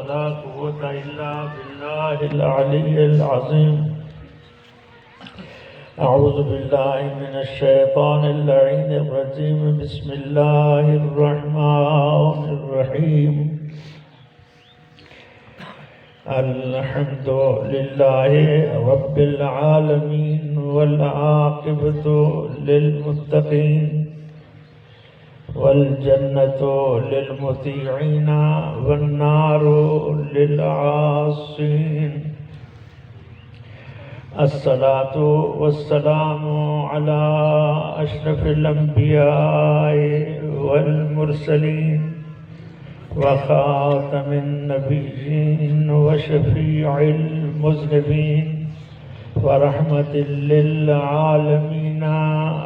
ولا قوة إلا بالله العلي العظيم. أعوذ بالله من الشيطان اللعين الرجيم. بسم الله الرحمن الرحيم. الحمد لله رب العالمين والعاقبة للمتقين والجنة للمطيعين والنار للعاصين. الصلاة والسلام على أشرف الأنبياء والمرسلين وخاتم النبيين وشفيع المذنبين ورحمة للعالمين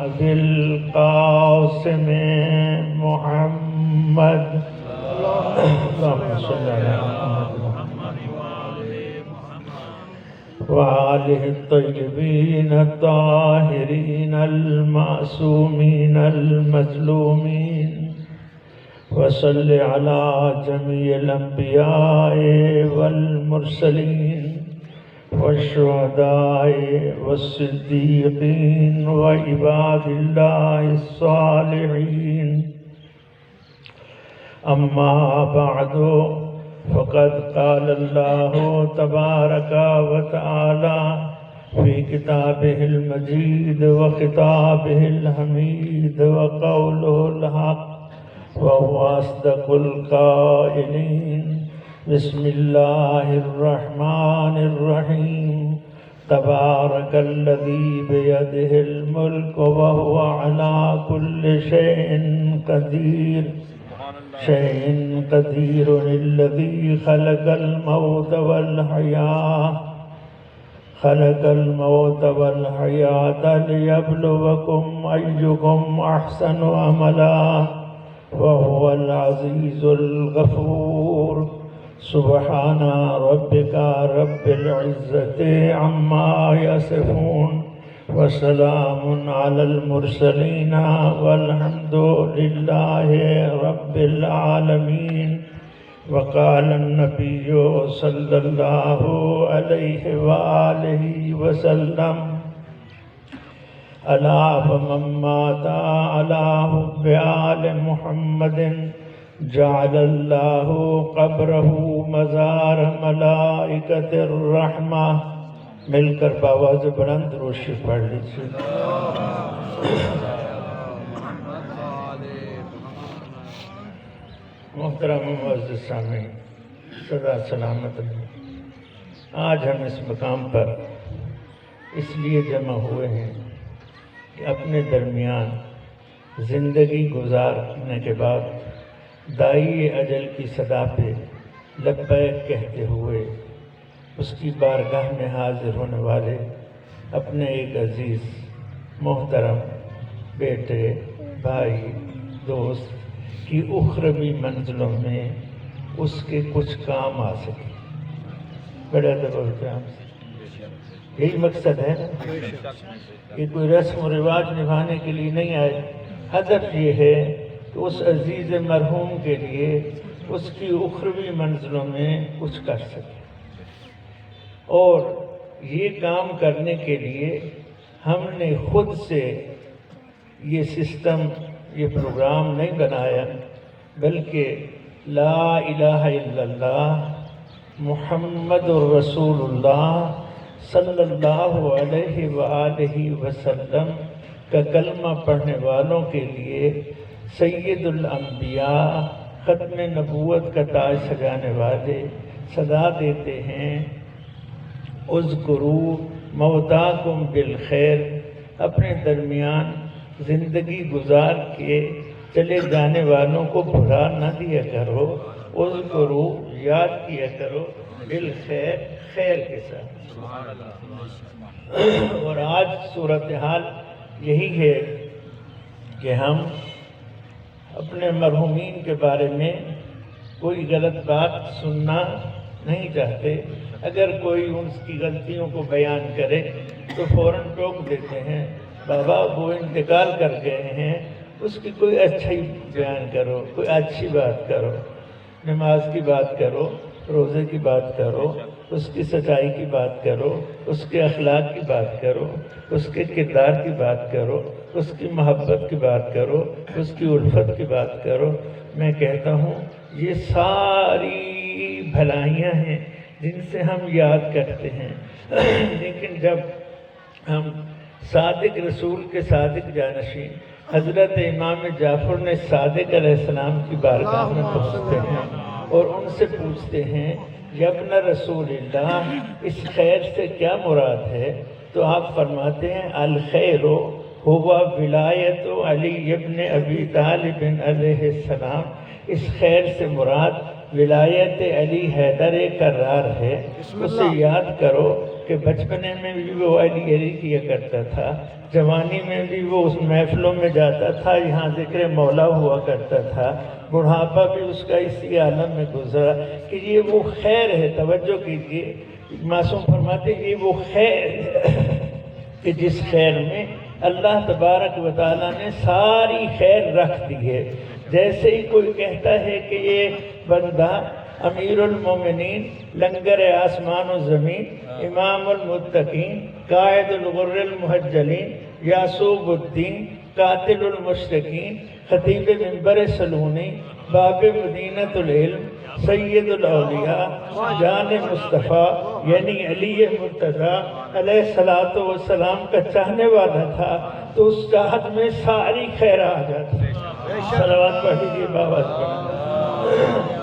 أبي القاسم محمد. اللهم صل على محمد وآله الطيبين الطاهرين المعصومين المظلومين. وصل على جميع الأنبياء والمرسلين والشهداء والصديقين وعباد الله الصالحين. أما بعد فقد قال الله تبارك وتعالى في كتابه المجيد وخطابه الحميد وقوله الحق وهو أصدق القائلين. بسم الله الرحمن الرحيم. تبارك الذي بيده الملك وهو على كل شيء قدير. الذي خلق الموت والحياة ليبلوكم أيكم أحسن عملا وهو العزيز الغفور. سبحان ربك رب العزة عما يصفون وسلام على المرسلين والحمد لله رب العالمين. وقال النبي صلى الله عليه وآله وسلم: ألا فمن مات على حب آل محمد جعل الله قبره مزار ملائكة الرحمة. مل کر باواز بلند روشی پڑھ لیجیے. محترم معزز سامعین، سدا سلامت رہیے. آج ہم اس مقام پر اس لیے جمع ہوئے ہیں کہ اپنے درمیان زندگی گزارنے کے بعد دائی اجل کی صدا پہ لبیک کہتے ہوئے اس کی بارگاہ میں حاضر ہونے والے اپنے ایک عزیز محترم بیٹے، بھائی، دوست کی اخروی منزلوں میں اس کے کچھ کام آ سکے. بڑے ادب و احترام سے یہی مقصد ہے کہ کوئی رسم و رواج نبھانے کے لیے نہیں آئے. ہدف یہ ہے کہ اس عزیز مرحوم کے لیے اس کی اخروی منزلوں میں کچھ کر سکے. اور یہ کام کرنے کے لیے ہم نے خود سے یہ سسٹم، یہ پروگرام نہیں بنایا، بلکہ لا الہ الا اللہ محمد الرسول اللہ صلی اللہ علیہ وآلہ وسلم کا کلمہ پڑھنے والوں کے لیے سید الانبیاء، ختم نبوت کا تاج سجانے والے صدا دیتے ہیں: اذکروا موتاکم بالخیر. اپنے درمیان زندگی گزار کے چلے جانے والوں کو بھلا نہ دیا کرو. اذکروا، یاد کیا کرو، بالخیر، خیر کے ساتھ. اور آج صورتحال یہی ہے کہ ہم اپنے مرحومین کے بارے میں کوئی غلط بات سننا نہیں چاہتے. اگر کوئی ان کی غلطیوں کو بیان کرے تو فوراً ٹوک دیتے ہیں، بابا وہ انتقال کر گئے ہیں، اس کی کوئی اچھائی بیان کرو، کوئی اچھی بات کرو، نماز کی بات کرو. روزے کی بات کرو، اس کی سچائی کی بات کرو، اس کے اخلاق کی بات کرو، اس کے کردار کی بات کرو، اس کی محبت کی بات کرو، اس کی الفت کی بات کرو۔ میں کہتا ہوں یہ ساری بھلائیاں ہیں جن سے ہم یاد کرتے ہیں، لیکن جب ہم صادق رسول کے صادق جانشین حضرت امام جعفر نے صادق علیہ السلام کی بارگاہ میں پہنچتے ہیں اور ان سے پوچھتے ہیں یا ابن رسول اللہ اس خیر سے کیا مراد ہے، تو آپ فرماتے ہیں الخیر ہوا ولایت علی ابن ابی طالب علیہ السلام، اس خیر سے مراد ولایت علی حیدر کرار ہے۔ اسے یاد کرو کہ بچپنے میں بھی وہ علی کیا کرتا تھا، جوانی میں بھی وہ اس محفلوں میں جاتا تھا، یہاں ذکر مولا ہوا کرتا تھا، بڑھاپا بھی اس کا اسی عالم میں گزرا کہ یہ وہ خیر ہے۔ توجہ کیجئے، معصوم فرماتے ہیں یہ وہ خیر ہے کہ جس خیر میں اللہ تبارک و تعالیٰ نے ساری خیر رکھ دی ہے۔ جیسے ہی کوئی کہتا ہے کہ یہ بندہ امیر المومنین، لنگر آسمان و زمین، امام المتقین، قائد الغر المحجلین، یعصوب الدین، قاتل المشرکین، خطیب منبر سلونی، باب مدینۃ العلم، سید الاولیاء، جان مصطفیٰ یعنی علی مرتضیٰ علیہ الصلوۃ والسلام کا چاہنے والا تھا، تو اس چاہت میں ساری خیر آ جاتی۔ صلوات پڑھ لیجیے بابا پر۔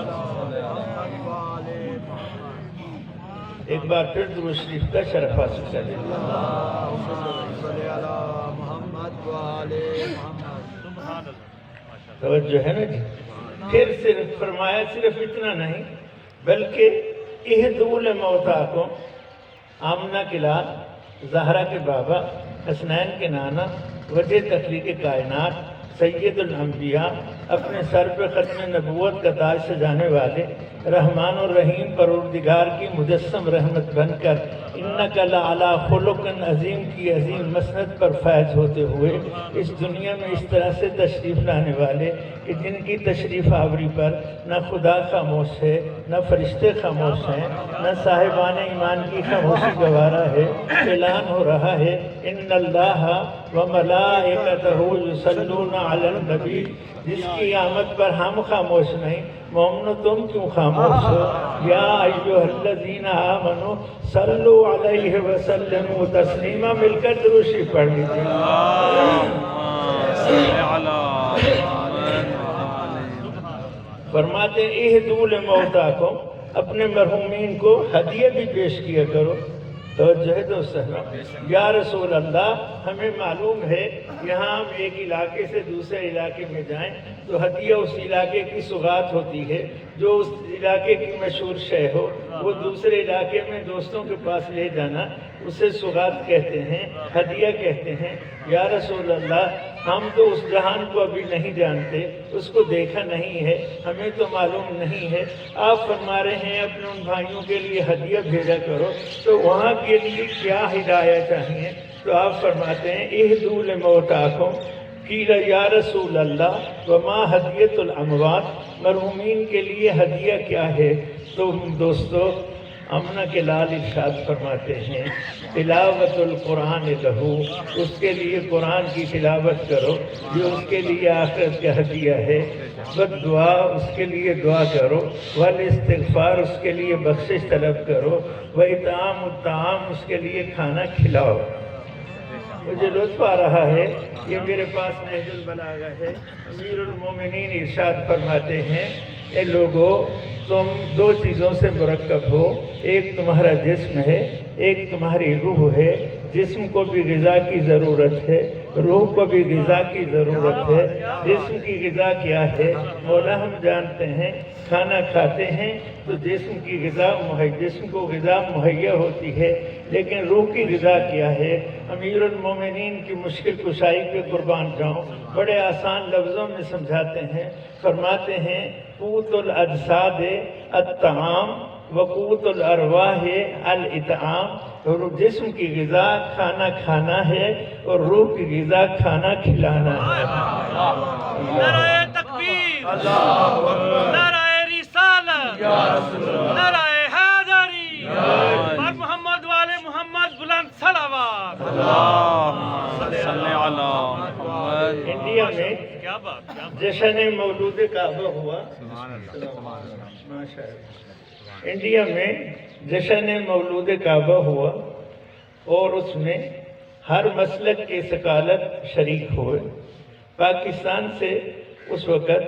ایک بار پھر درود شریف کا شرف حاصل کریں۔ توجہ ہے نا جی۔ پھر صرف فرمایا صرف اتنا نہیں بلکہ اہدوا لموتاکم، آمنہ کے لال، زہرا کے بابا، حسنین کے نانا، وجہ تخلیق کائنات، سید الانبیاء، اپنے سر پہ ختم نبوت کا تاج سجانے والے، رحمان الرحیم پروردگار کی مجسم رحمت بن کر انک لعلی خلق عظیم کی عظیم مسند پر فائز ہوتے ہوئے اس دنیا میں اس طرح سے تشریف لانے والے کہ جن کی تشریف آوری پر نہ خدا خاموش ہے، نہ فرشتے خاموش ہیں، نہ صاحبان ایمان کی خاموشی گوارا ہے۔ اعلان ہو رہا ہے ان اللہ وملائکتہ یصلون علی النبی، جس کی آمد پر ہم خاموش نہیں، مومنو تم کیوں خاموش ہو؟ یا ایھا الذین آمنوا صلوا علیہ وسلموا تسلیما، مل کر درود شریف پڑھ لیجیے۔ فرماتے ہیں اہدوا لموتاکم، اپنے مرحومین کو ہدیہ بھی پیش کیا کرو۔ توجہ ہے دوستو، یا رسول اللہ ہمیں معلوم ہے یہاں ہم ایک علاقے سے دوسرے علاقے میں جائیں تو ہدیہ اس علاقے کی سوغات ہوتی ہے، جو اس علاقے کی مشہور شے ہو وہ دوسرے علاقے میں دوستوں کے پاس لے جانا اسے سوغات کہتے ہیں، ہدیہ کہتے ہیں۔ یا رسول اللہ ہم تو اس جہان کو ابھی نہیں جانتے، اس کو دیکھا نہیں ہے، ہمیں تو معلوم نہیں ہے، آپ فرما رہے ہیں اپنے ان بھائیوں کے لیے ہدیہ بھیجا کرو، تو وہاں کے لیے کیا ہدایت چاہیے؟ تو آپ فرماتے ہیں اہدوا لموتاکم، قیل یا رسول اللہ وما ہدیۃ الاموات، مرحومین کے لیے ہدیہ کیا ہے؟ تو دوستو امنہ کے لال ارشاد فرماتے ہیں تلاوت القرآن لہو، اس کے لیے قرآن کی تلاوت کرو، جو اس کے لیے آخرت کا ہدیہ ہے، دعا اس کے لیے دعا کرو، والاستغفار اس کے لیے بخشش طلب کرو، واطعام الطعام اس کے لیے کھانا کھلاؤ۔ مجھے لطف آ رہا ہے، یہ میرے پاس نہج البلاغہ ہے، امیر المومنین ارشاد فرماتے ہیں اے لوگو تم دو چیزوں سے مرکب ہو، ایک تمہارا جسم ہے، ایک تمہاری روح ہے۔ جسم کو بھی غذا کی ضرورت ہے، روح کو بھی غذا کی ضرورت ہے۔ جسم کی غذا کیا ہے؟ مولا ہم جانتے ہیں، کھانا کھاتے ہیں تو جسم کو غذا مہیا ہوتی ہے، لیکن روح کی غذا کیا ہے؟ امیر المومنین کی مشکل کشائی پہ قربان جاؤں، بڑے آسان لفظوں میں سمجھاتے ہیں، فرماتے ہیں قوت الاجساد الطعام وقوت الارواح الاطعام، جسم کی غذا کھانا کھانا ہے اور روح کی غذا کھانا کھلانا ہے۔ نعرہ تکبیر، نعرہ رسالت، نعرہ انڈیا میں جشن مولود کعبہ ہوا. انڈیا میں جشن مولود کعبہ ہوا اور اس میں ہر مسلک کے ثقالت شریک ہوئے. پاکستان سے اس وقت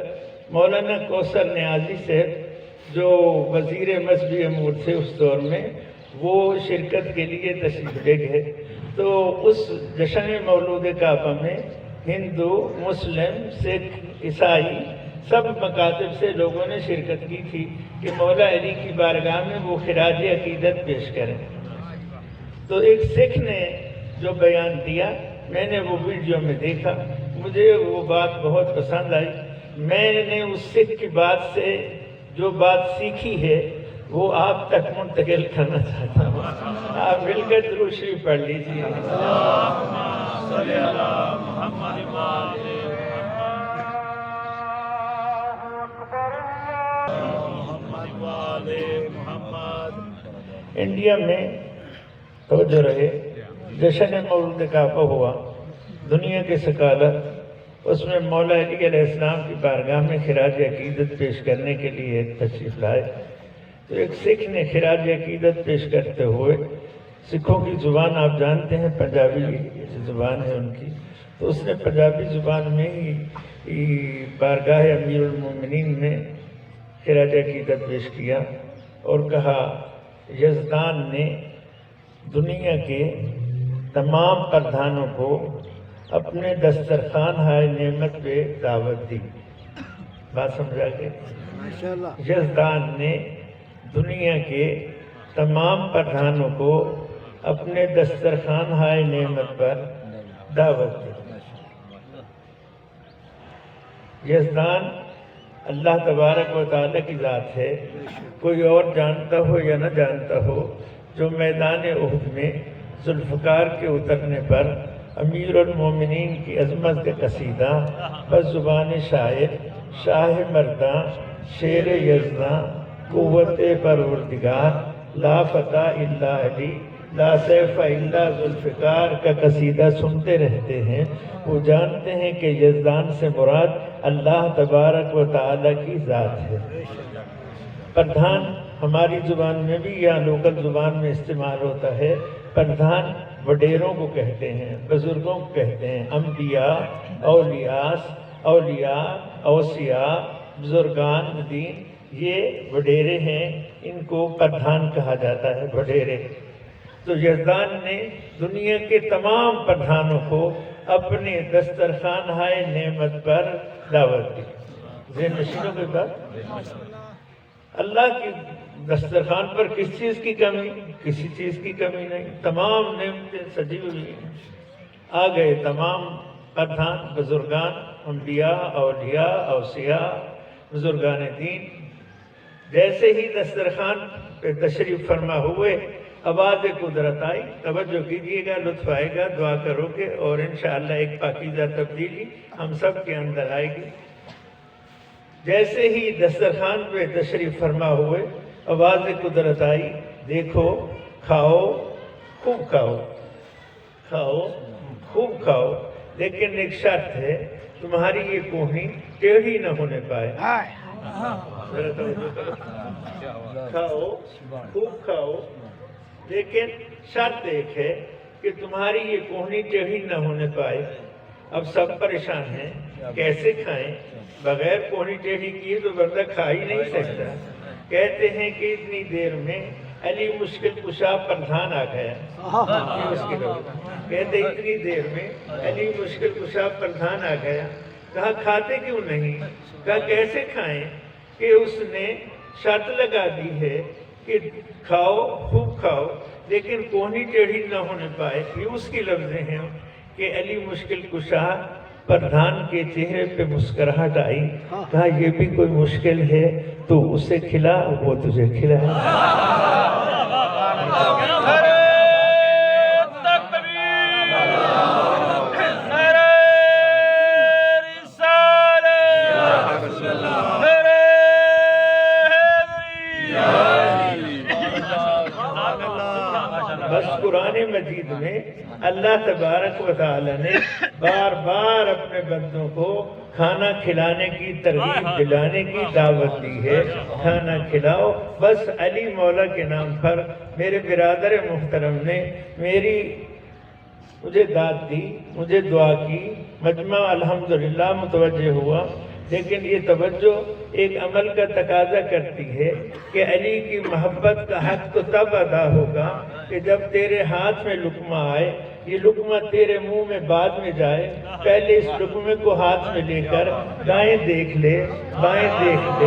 مولانا کوثر نیازی صاحب جو وزیر مذہبی امور تھے اس دور میں، وہ شرکت کے لیے تشریف لے گئے. تو اس جشن مولود کعبہ میں ہندو، مسلم، سکھ، عیسائی سب مکاتب سے لوگوں نے شرکت کی تھی کہ مولا علی کی بارگاہ میں وہ خراج عقیدت پیش کریں. تو ایک سکھ نے جو بیان دیا، میں نے وہ ویڈیو میں دیکھا، مجھے وہ بات بہت پسند آئی. میں نے اس سکھ کی بات سے جو بات سیکھی ہے وہ آپ تک منتقل کرنا چاہتا ہوں. آپ مل کر درود شریف پڑھ لیجیے. انڈیا میں توجہ رہے، جشن مولود کعبہ ہوا، دنیا کے ثقالت اس میں مولا علی علیہ السلام کی بارگاہ میں خراج عقیدت پیش کرنے کے لیے تشریف لائے. تو ایک سکھ نے خراج عقیدت پیش کرتے ہوئے، سکھوں کی زبان آپ جانتے ہیں پنجابی زبان ہے ان کی، تو اس نے پنجابی زبان میں ہی بارگاہ امیر المومنین میں خراج عقیدت پیش کیا اور کہا یزدان نے دنیا کے تمام پردھانوں کو اپنے دسترخوان ہائے نعمت پہ دعوت دی. بات سمجھا کے؟ یزدان نے دنیا کے تمام پردھانوں کو اپنے دسترخوان ہائے نعمت پر دعوت دی. یزدان اللہ تبارک و تعالیٰ کی ذات ہے. کوئی اور جانتا ہو یا نہ جانتا ہو، جو میدان احد میں ذوالفقار کے اترنے پر امیر المومنین کی عظمت کا قصیدہ بس زبان شاعر، شاہ مرداں، شیر یزداں، قوت پروردگار، لا فتح الا علی، لا سیف الا ذوالفقار کا قصیدہ سنتے رہتے ہیں، وہ جانتے ہیں کہ یزدان سے مراد اللہ تبارک و تعالیٰ کی ذات ہے. پردھان ہماری زبان میں بھی یا لوکل زبان میں استعمال ہوتا ہے. پردھان وڈیروں کو کہتے ہیں، بزرگوں کو کہتے ہیں. انبیاء، اولیاء، اوصیاء، بزرگان دین، یہ وڈیرے ہیں، ان کو پردھان کہا جاتا ہے، وڈیرے. تو یزدان نے دنیا کے تمام پردھانوں کو اپنے دسترخوان ہائے نعمت پر دعوت دی. ذہن نشینوں کے بعد اللہ کی دسترخوان پر کس چیز کی کمی؟ کسی چیز کی کمی نہیں، تمام نعمتیں سجی ہوئی ہیں. آ گئے تمام پردھان، بزرگان، انبیاء، اولیاء، اوصیاء، بزرگان دین. جیسے ہی دسترخوان پہ تشریف فرما ہوئے، آواز قدرت آئی. توجہ کیجیے گا، لطف آئے گا، دعا کرو گے اور انشاءاللہ ایک پاکیزہ تبدیلی ہم سب کے اندر آئے گی. جیسے ہی دسترخوان پہ تشریف فرما ہوئے، آواز قدرت آئی، دیکھو، کھاؤ، خوب کھاؤ، کھاؤ، خوب کھاؤ، لیکن ایک شرط ہے، تمہاری یہ کوہنی ٹیڑھی نہ ہونے پائے. کھاؤ، خوب کھاؤ، لیکن شرط ایک ہے کہ تمہاری یہ کوہنی ٹیڑھی نہ ہونے پائے. اب سب پریشان ہیں، کیسے کھائیں؟ بغیر کوہنی ٹیڑھی کیے تو بندہ کھا ہی نہیں سکتا. کہتے ہیں کہ اتنی دیر میں علی مشکل کشا پردھان آ گیا. کہتے اتنی دیر میں علی مشکل کشا پردھان آ گیا. کہا کھاتے کیوں نہیں؟ کہا کیسے کھائیں کہ اس نے شرط لگا دی ہے کہ کھاؤ، خوب کھاؤ، لیکن کوہنی ٹیڑھی نہ ہونے پائے. یہ اس کی لفظیں ہیں کہ علی مشکل کشا پردھان کے چہرے پہ مسکراہٹ آئی. کہا یہ بھی کوئی مشکل ہے تو اسے کھلا، وہ تجھے کھلائے. بس قرآن مجید میں اللہ تبارک و تعالی نے بار بار اپنے بندوں کو کھانا کھلانے کی ترغیب دلانے کی دعوت دی ہے. کھانا کھلاؤ. بس علی مولا کے نام پر میرے برادر محترم نے مجھے داد دی، مجھے دعا کی، مجمع الحمدللہ متوجہ ہوا. لیکن یہ توجہ ایک عمل کا تقاضا کرتی ہے کہ علی کی محبت کا حق تو تب ادا ہوگا کہ جب تیرے ہاتھ میں لقمہ آئے. یہ لقمہ تیرے منہ میں بعد میں جائے. پہلے اس لقمے کو ہاتھ میں لے کر دائیں دیکھ لے، بائیں دیکھ لے،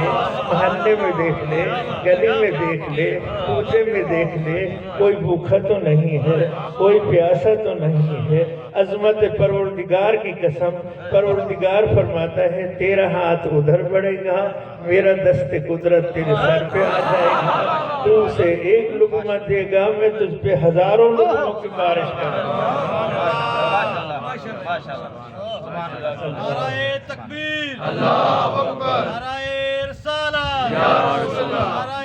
محلے میں دیکھ لے، گلی میں دیکھ لے، کوچے میں دیکھ لے. کوئی بھوکا تو نہیں ہے، کوئی پیاسا تو نہیں ہے. عظمت پروردگار کی قسم، پروردگار فرماتا ہے تیرا ہاتھ ادھر بڑھے گا، میرا دست قدرت تیرے سر پہ آ جائے گا. تو اسے ایک لقمہ دے گا، میں تجھ پہ ہزاروں لقموں کی بارش کروں گا. نعرہ تکبیر، اللہ اکبر، نعرہ رسالت، یا رسول اللہ، نعرہ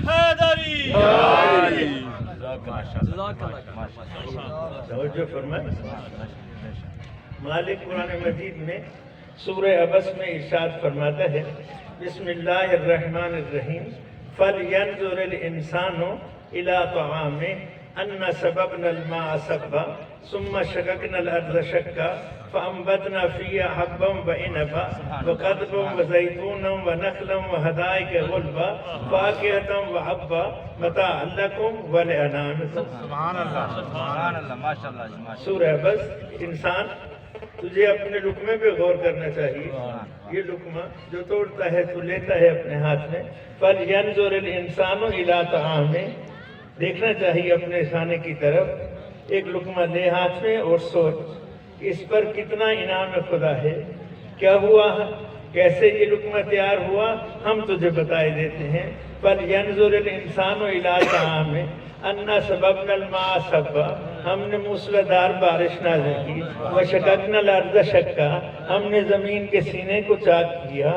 حیدری. توجہ فرمائیں. مالک قرآن مجید میں سورہ عبس میں ارشاد فرماتا ہے بسم اللہ الرحمن الرحیم فَلْيَنْظُرِ الْإِنسَانُ إِلَىٰ طَعَامِهِ أَنَّا سَبَبْنَا الْمَاءَ صَبًّا ثُمَّ شَقَقْنَا الْأَرْضَ شَقًّا فَأَنبَتْنَا فِيهَا حَبًّا وَعِنَبًا وَقَضْبًا وَزَيْتُونًا وَنَخْلًا وَحَدَائِقَ غُلْبًا فَاكِهَةً وَحَبًّا مَتَاعًا لَكُمْ وَلِأَنْعَامِكُم. سبحان اللہ، سبحان اللہ، ماشاءاللہ. سورہ عبس. انسان تجھے اپنے لقمے پہ غور کرنا چاہیے. یہ لقمہ جو توڑتا ہے تو لیتا ہے اپنے ہاتھ میں. فَلْيَنْظُرِ الْإِنسَانُ إِلَىٰ طَعَامِهِ. دیکھنا چاہیے اپنے کھانے کی طرف. ایک لقمہ لے ہاتھ میں اور سوچ اس پر کتنا انعام خدا ہے. کیا ہوا، کیسے یہ لقمہ تیار ہوا، ہم تجھے بتائے دیتے ہیں. فَلْيَنْظُرِ الْإِنسَانُ إِلَىٰ طَعَامِهِ اَنَّا سَبَبْنَا الْمَاءَ صَبًّا. ہم نے موسلادھار بارش نازل کی. وَشَقَقْنَا الْأَرْضَ شَقًّا. ہم نے زمین کے سینے کو چاک کیا.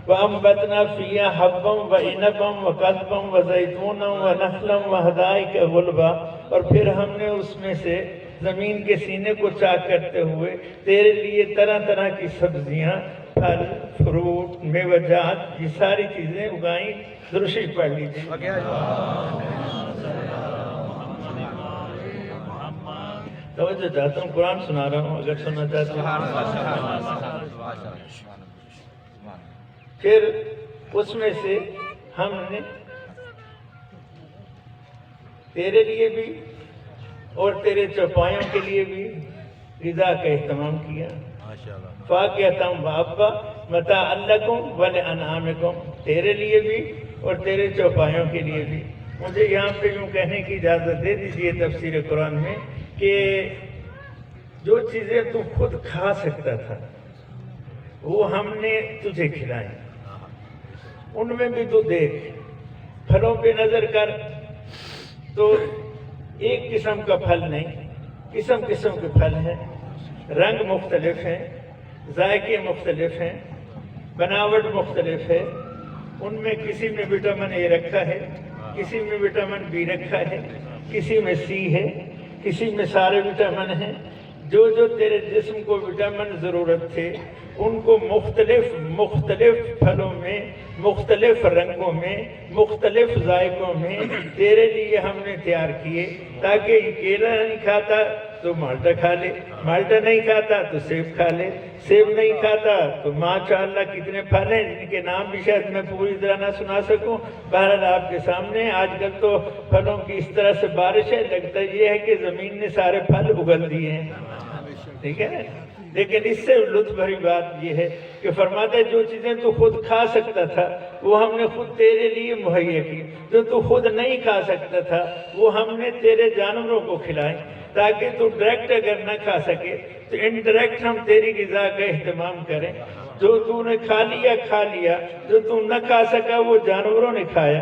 وَأَنبَتْنَا فِيهَا حَبًّا وَعِنَبًا وَقَضْبًا وَزَيْتُونًا وَنَخْلًا وَحَدَائِقَ غُلْبًا. اور پھر ہم نے اس میں سے زمین کے سینے کو چاک کرتے ہوئے تیرے لیے طرح طرح کی سبزیاں، پھل، فروٹ، میوجات، یہ ساری چیزیں اگائیں. درشی پڑھ لیجیے. توجہ چاہتا ہوں، قرآن سنا رہا ہوں اگر سننا چاہتے ہیں. پھر اس میں سے ہم نے تیرے لیے بھی اور تیرے چوپایوں کے لیے بھی غذا کا اہتمام کیا. فَاكِهَةً وَحَبًّا مَتَاعًا لَكُمْ وَلِأَنْعَامِكُم. تیرے لیے بھی اور تیرے چوپایوں کے لیے بھی. مجھے یہاں پہ یوں کہنے کی اجازت دے دیجیے تفسیر قرآن میں کہ جو چیزیں تو خود کھا سکتا تھا وہ ہم نے تجھے کھلائیں. ان میں بھی تو دیکھ، پھلوں پہ نظر کر تو ایک قسم کا پھل نہیں، قسم قسم کے پھل ہیں. رنگ مختلف ہیں، ذائقے مختلف ہیں، بناوٹ مختلف ہے. ان میں کسی میں وٹامن اے رکھا ہے، کسی میں وٹامن بی رکھا ہے، کسی میں سی ہے، کسی میں سارے وٹامن ہیں. جو جو تیرے جسم کو وٹامن ضرورت تھے ان کو مختلف پھلوں میں، مختلف رنگوں میں، مختلف ذائقوں میں تیرے لیے ہم نے تیار کیے تاکہ یہ کیلا نہیں کھاتا تو مالٹا کھا لے، مالٹا نہیں کھاتا تو سیب کھا لے، سیب نہیں کھاتا تو ماشاءاللہ کتنے پھل ہیں جن کے نام بھی شاید میں پوری طرح نہ سنا سکوں. بہرحال آپ کے سامنے آج کل تو پھلوں کی اس طرح سے بارش ہے، لگتا یہ ہے کہ زمین نے سارے پھل اگل دیے ہیں. ٹھیک ہے. لیکن اس سے لطف بھری بات یہ ہے کہ فرماتا ہے جو چیزیں تو خود کھا سکتا تھا وہ ہم نے خود تیرے لیے مہیا کی. جو تو خود نہیں کھا سکتا تھا وہ ہم نے تیرے جانوروں کو کھلائے تاکہ تو ڈائریکٹ اگر نہ کھا سکے تو انڈائریکٹ ہم تیری غذا کا اہتمام کریں. جو تو نے کھا لیا، جو تو نہ کھا سکا وہ جانوروں نے کھایا.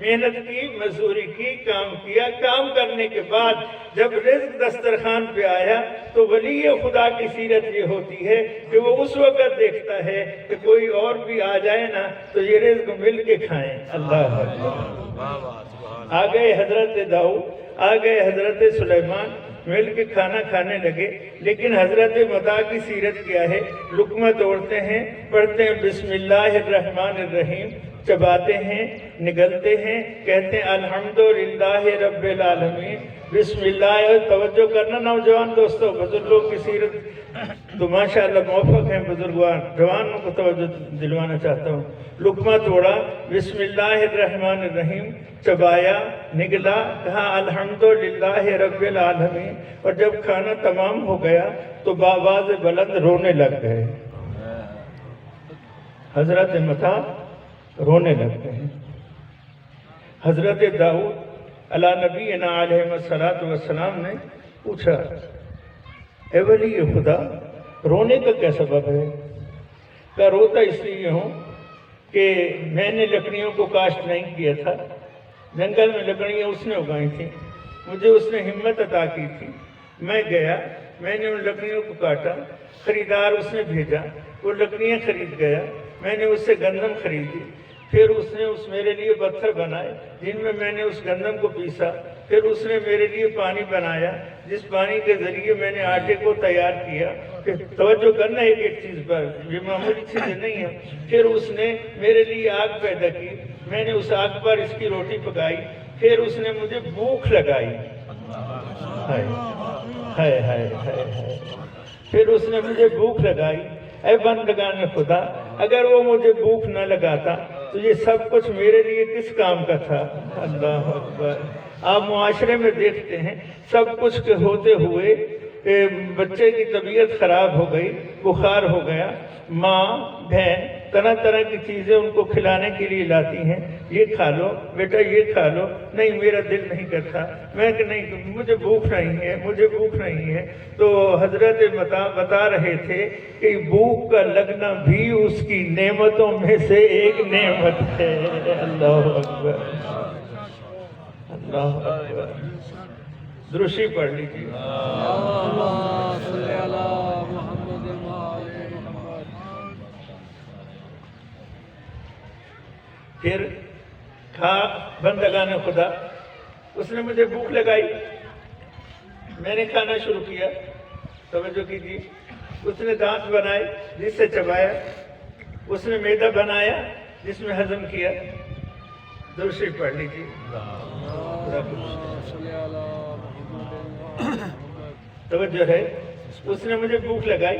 محنت کی، مزدوری کی، کام کیا، کام کرنے کے بعد جب رزق دسترخوان پہ آیا تو ولی خدا کی سیرت یہ ہوتی ہے کہ وہ اس وقت دیکھتا ہے کہ کوئی اور بھی آ جائے نا تو یہ رزق مل کے کھائیں۔ اللہ اکبر۔ آ گئے حضرت داؤد، آ گئے حضرت سلیمان، مل کے کھانا کھانے لگے، لیکن حضرت متا کی سیرت کیا ہے؟ لقمہ توڑتے ہیں، پڑھتے ہیں بسم اللہ الرحمن الرحیم، چباتے ہیں، نگلتے ہیں، کہتے ہیں الحمدللہ رب العالمین، بسم اللہ۔ توجہ کرنا نوجوان دوستوں، بزرگوں کی سیرت تو ماشاءاللہ موفق ہیں بزرگوان، جوانوں کو توجہ دلوانا چاہتا ہوں۔ لقمہ توڑا، بسم اللہ الرحمن الرحیم، چبایا، نگلا، کہا الحمدللہ رب العالمین، اور جب کھانا تمام ہو گیا تو بآواز بلند رونے لگ گئے۔ حضرت متا رونے لگ گئے۔ حضرت داؤد علی نبینا علیہ السلام نے پوچھا، اے ولی خدا رونے کا کیا سبب ہے؟ کہ روتا اس لیے ہوں کہ میں نے لکڑیوں کو کاشت نہیں کیا تھا، جنگل میں لکڑیاں اس نے اگائی تھیں، مجھے اس نے ہمت عطا کی تھی، میں گیا، میں نے ان لکڑیوں کو کاٹا، خریدار اس نے بھیجا، وہ لکڑیاں خرید گیا، میں نے اس سے گندم خریدی، پھر اس نے میرے لیے پتھر بنائے جن میں نے اس گندم کو پیسا، پھر اس نے میرے لیے پانی بنایا جس پانی کے ذریعے میں نے آٹے کو تیار کیا۔ پھر توجہ کرنا ایک ایک چیز پر، یہ معمولی چیزیں نہیں ہیں۔ پھر اس نے میرے لیے آگ پیدا کی، میں نے اس آگ پر اس کی روٹی پکائی، پھر اس نے مجھے بھوک لگائی، ہائے ہائے ہائے ہائے، پھر اس نے مجھے بھوک لگائی۔ اے بندگان خدا، اگر وہ مجھے بھوک نہ لگاتا تو یہ سب کچھ میرے لیے کس کام کا تھا؟ اللہ اکبر۔ آپ معاشرے میں دیکھتے ہیں سب کچھ کے ہوتے ہوئے بچے کی طبیعت خراب ہو گئی، بخار ہو گیا، ماں بہن طرح طرح کی چیزیں ان کو کھلانے کے لیے لاتی ہیں، یہ کھا لو بیٹا، یہ کھا لو، نہیں میرا دل نہیں کرتا، میں کہ نہیں مجھے بھوک نہیں ہے، مجھے بھوک نہیں ہے۔ تو حضرت بتا رہے تھے کہ بھوک کا لگنا بھی اس کی نعمتوں میں سے ایک نعمت ہے۔ اللہ اکبر، اللہ اکبر۔ درشی پڑھ لیجیے۔ پھر کھا بندگان خدا، اس نے مجھے بھوک لگائی، میں نے کھانا شروع کیا، توجہ کیجیے، اس نے دانت بنائے جس سے چبایا، اس نے معدہ بنایا جس میں ہضم کیا۔ درشی پڑھ لیجیے۔ توجہ ہے، اس نے مجھے بھوک لگائی،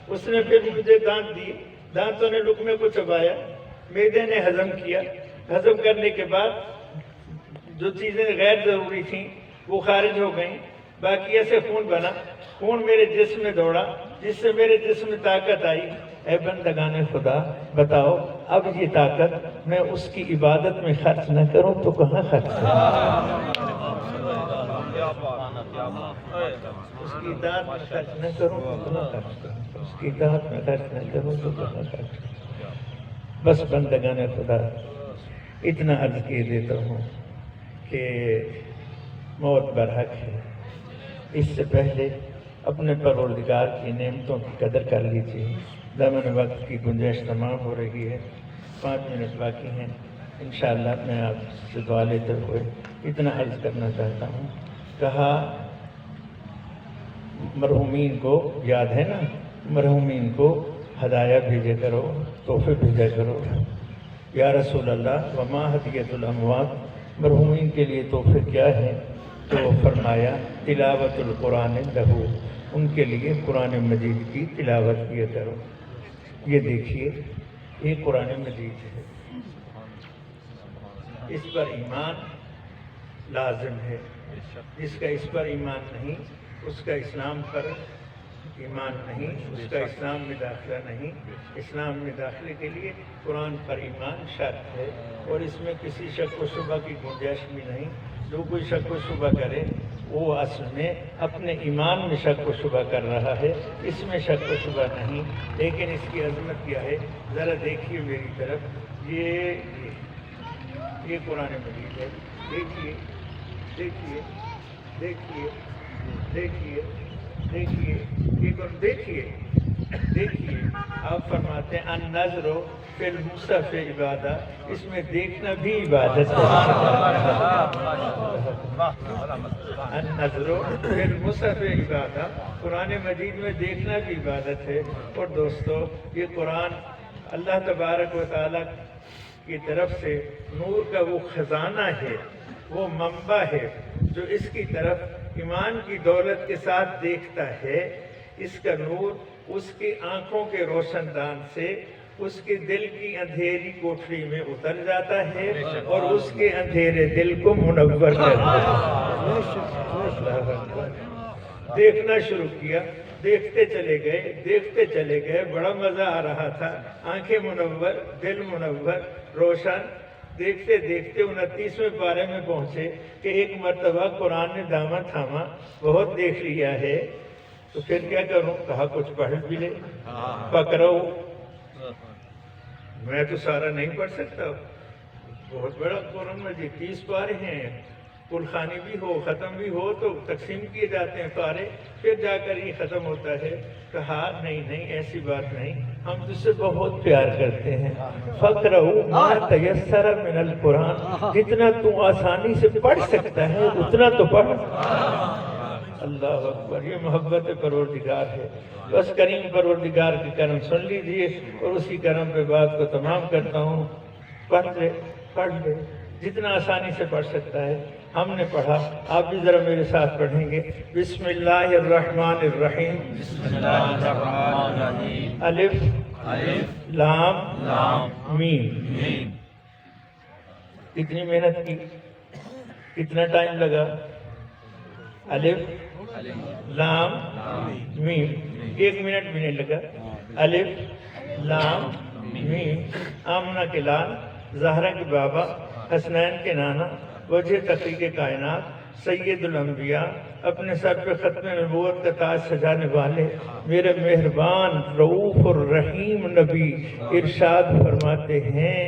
اس نے پھر مجھے دانت دیے، دانتوں نے لقمے کو چبایا، معدے نے ہضم کیا، ہضم کرنے کے بعد جو چیزیں غیر ضروری تھیں وہ خارج ہو گئیں، باقیہ سے خون بنا، خون میرے جسم میں دوڑا جس سے میرے جسم میں طاقت آئی۔ اے بندگان خدا بتاؤ، اب یہ طاقت میں اس کی عبادت میں خرچ نہ کروں تو کہاں خرچ کروں؟ اس کی اطاعت میں خرچ نہ کروں تو کہاں خرچ کروں؟ اس کی اطاعت میں خرچ نہ کروں تو کہاں خرچ کروں؟ بس بندگان خدا اتنا عرض کیے دیتا ہوں کہ موت برحق ہے، اس سے پہلے اپنے پروردگار کی نعمتوں کی قدر کر لیجیے۔ دامن وقت کی گنجائش تمام ہو رہی ہے، 5 منٹ باقی ہیں، انشاءاللہ میں آپ سے دعا لیتے ہوئے اتنا عرض کرنا چاہتا ہوں۔ کہا مرحومین کو یاد ہے نا، مرحومین کو ہدایہ بھیجے کرو، تحفے بھیجا کرو۔ یا رسول اللہ وما ہدیۃ الاموات، مرحومین کے لیے تحفے کیا ہیں؟ تو فرمایا تلاوت القرآن لہو، ان کے لیے قرآن مجید کی تلاوت کیا کرو۔ یہ دیکھیے یہ قرآن مجید ہے، اس پر ایمان لازم ہے، جس کا اس پر ایمان نہیں اس کا اسلام پر ایمان نہیں، اس کا اسلام میں داخلہ نہیں۔ اسلام میں داخلے کے لیے قرآن پر ایمان شرط ہے، اور اس میں کسی شک و شبہ کی گنجائش بھی نہیں۔ جو کوئی شک و شبہ کرے وہ اصل میں اپنے ایمان میں شک و شبہ کر رہا ہے، اس میں شک و شبہ نہیں۔ لیکن اس کی عظمت کیا ہے ذرا دیکھیے میری طرف، یہ قرآن مجید ہے. دیکھیے دیکھیے دیکھیے دیکھیے دیکھیے دیکھیے دیکھیے. آپ فرماتے ہیں النظر فی المصحف عبادہ، اس میں دیکھنا بھی عبادت ہے. النظر فی المصحف عبادہ، قرآن مجید میں دیکھنا بھی عبادت ہے. اور دوستو یہ قرآن اللہ تبارک و تعالیٰ کی طرف سے نور کا وہ خزانہ ہے، وہ منبع ہے جو اس کی طرف ایمان کی دولت کے ساتھ دیکھتا ہے. اس کا نور اس کی آنکھوں کے روشن دان سے اس کے دل کی اندھیری کوٹھری میں اتر جاتا ہے اور اس کے اندھیرے دل کو منور کرتا ہے. دیکھنا شروع کیا، دیکھتے چلے گئے، بڑا مزہ آ رہا تھا. آنکھیں منور، دل منور، روشن. دیکھتے دیکھتے 29ویں پارے میں پہنچے کہ ایک مرتبہ قرآن نے دامن تھاما، بہت دیکھ لیا ہے تو پھر کیا کروں؟ کہا کچھ پڑھ بھی لے. پکڑو. میں تو سارا نہیں پڑھ سکتا، بہت بڑا قرآن مجید 30 پارے ہیں، کل خانی بھی ہو ختم بھی ہو تو تقسیم کیے جاتے ہیں پارے، پھر جا کر یہ ختم ہوتا ہے. کہا نہیں ایسی بات نہیں، ہم تجھ سے بہت پیار کرتے ہیں. فَقْرَؤْا مَا تَيَسَّرَ مِنَ الْقُرْآنِ، جتنا تو آسانی سے پڑھ سکتا ہے اتنا تو پڑھ. اللہ اکبر. یہ محبت پروردگار ہے. بس کریم پروردگار کے کرم سن لیجئے اور اسی کرم پہ بات کو تمام کرتا ہوں. پڑھ لے جتنا آسانی سے پڑھ سکتا ہے. ہم نے پڑھا، آپ بھی ذرا میرے ساتھ پڑھیں گے. بسم اللہ الرحمن الرحیم. الف لام میم. کتنی محنت کی، کتنا ٹائم لگا؟ الف لام میم، 1 منٹ بھی نہیں لگا. الف لام میم. آمنہ کے لال، زہرا کے بابا، حسنین کے نانا، وجہ تخلیق کائنات، سید الانبیاء، اپنے سر پہ ختم نبوت کا تاج سجانے والے میرے مہربان رؤوف الرحیم نبی ارشاد فرماتے ہیں،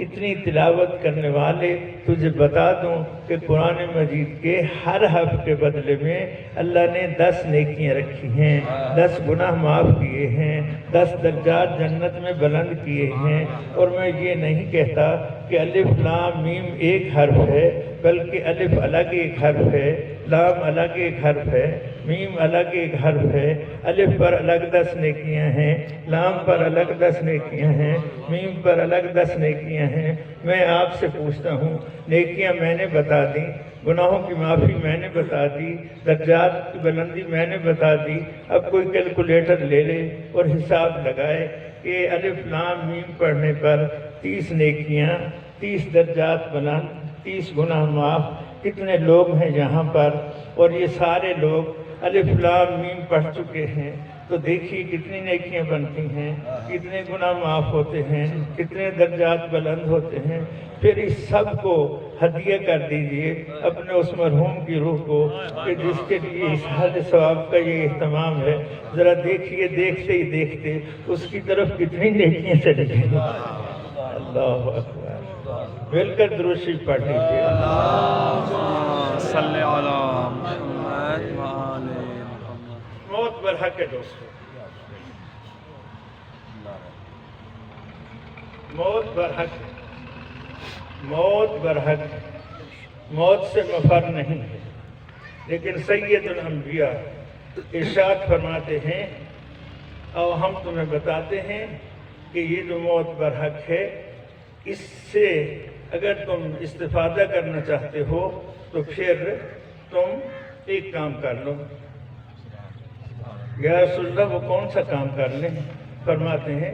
اتنی تلاوت کرنے والے تجھے بتا دوں کہ قرآن مجید کے ہر حرف کے بدلے میں اللہ نے 10 نیکیاں رکھی ہیں، 10 گناہ معاف کیے ہیں، 10 درجات جنت میں بلند کیے ہیں. اور میں یہ نہیں کہتا کہ الف لام میم ایک حرف ہے، بلکہ الف الگ ایک حرف ہے، لام الگ ایک حرف ہے، میم الگ ایک حرف ہے. الف پر الگ 10 نیکیاں ہیں، لام پر الگ 10 نیکیاں ہیں، میم پر الگ 10 نیکیاں ہیں. میں آپ سے پوچھتا ہوں، نیکیاں میں نے بتا دی، گناہوں کی معافی میں نے بتا دی، درجات کی بلندی میں نے بتا دی. اب کوئی کیلکولیٹر لے لے اور حساب لگائے کہ الف لام میم پڑھنے پر 30 نیکیاں، 30 درجات بلند، 30 گناہ معاف. کتنے لوگ ہیں یہاں پر اور یہ سارے لوگ الف لام میم پڑھ چکے ہیں، تو دیکھیے کتنی نیکیاں بنتی ہیں، کتنے گناہ معاف ہوتے ہیں، کتنے درجات بلند ہوتے ہیں. پھر اس سب کو ہدیہ کر دیجئے اپنے اس مرحوم کی روح کو کہ جس کے لیے اس حد ثواب کا یہ اہتمام ہے. ذرا دیکھیے، دیکھتے ہی دیکھتے اس کی طرف کتنی نیکیاں چلی گئی. اللہ اکبر. مل کر درود شریف پڑھ لیجیے. صلی علی محمد وآل محمد. موت برحق ہے دوستو، موت برحق ہے، موت برحق ہے. موت سے مفر نہیں ہے. لیکن سید الانبیاء ارشاد فرماتے ہیں اور ہم تمہیں بتاتے ہیں کہ یہ جو موت برحق ہے، اس سے اگر تم استفادہ کرنا چاہتے ہو تو پھر تم ایک کام کر لو. یا رسول اللہ وہ کون سا کام کر لیں؟ فرماتے ہیں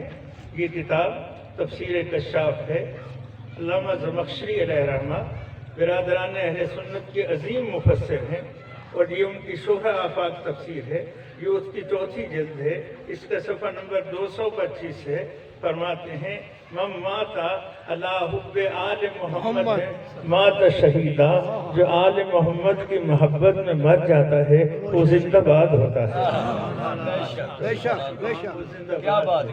یہ کتاب تفسیر کشاف ہے. علامہ زمخشری علیہ رحمہ برادران اہل سنت کے عظیم مفسر ہیں اور یہ ان کی شہرہ آفاق تفسیر ہے. یہ اس کی 4تھی جلد ہے. اس کا صفحہ نمبر 225 ہے. فرماتے ہیں من مات علی حب آل محمد مات شہیدہ. جو آل محمد کی محبت میں مر جاتا ہے وہ زندہ باد ہوتا ہے. بے شک کیا بات ہے.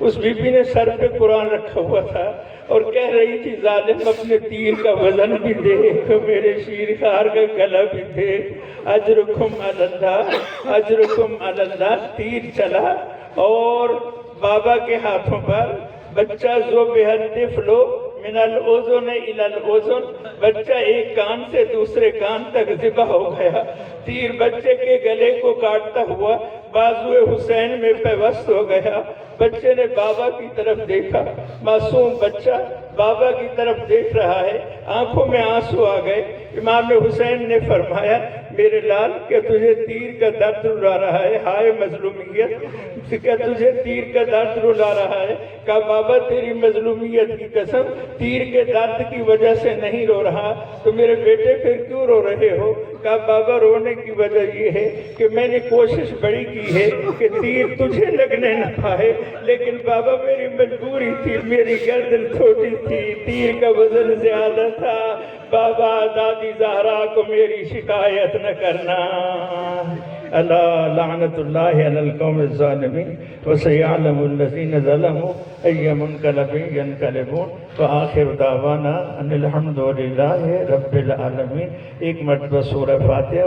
اس بی بی نے سر پہ قرآن رکھا ہوا تھا اور کہہ رہی تھی ظالم اپنے تیر کا وزن بھی دیکھ، میرے شیر خار کا گلا بھی دیکھ، اجرکم علی اللہ، اجرکم علی اللہ۔ تیر چلا اور بابا کے ہاتھوں پر بچہ ذبح الطفل من الاذن الی الاذن، بچہ ایک کان سے دوسرے کان تک ذبح ہو گیا۔ تیر بچے کے گلے کو کاٹتا ہوا بازو حسین میں پیوست ہو گیا۔ بچے نے بابا کی طرف دیکھا، معصوم بچہ بابا کی طرف دیکھ رہا ہے، آنکھوں میں آنسو آ گئے۔ امام حسین نے فرمایا میرے لال کیا تجھے تیر کا درد رلا رہا ہے؟ ہائے مظلومیت، کیا تجھے تیر کا درد رلا رہا ہے؟ کہا بابا تیری مظلومیت کی قسم تیر کے درد کی وجہ سے نہیں رو رہا، تو میرے بیٹے پھر کیوں رو رہے ہو؟ کہا بابا رونے کی وجہ یہ ہے کہ میں نے کوشش بڑی کی ہے کہ تیر تجھے لگنے نہ پائے، لیکن بابا میری مجبوری تھی، میری گردن چھوٹی تھی، تیر کا وزن زیادہ تھا۔ بابا دادی زہرا کو میری شکایت نہ کرنا۔ اللہ لعنت اللہ علی القوم الظالمین وسیعلم الذین ظلموا ای منقلب ینقلبون وآخر دعوانا ان الحمد للہ رب العالمین۔ ایک مرتبہ سورہ فاتحہ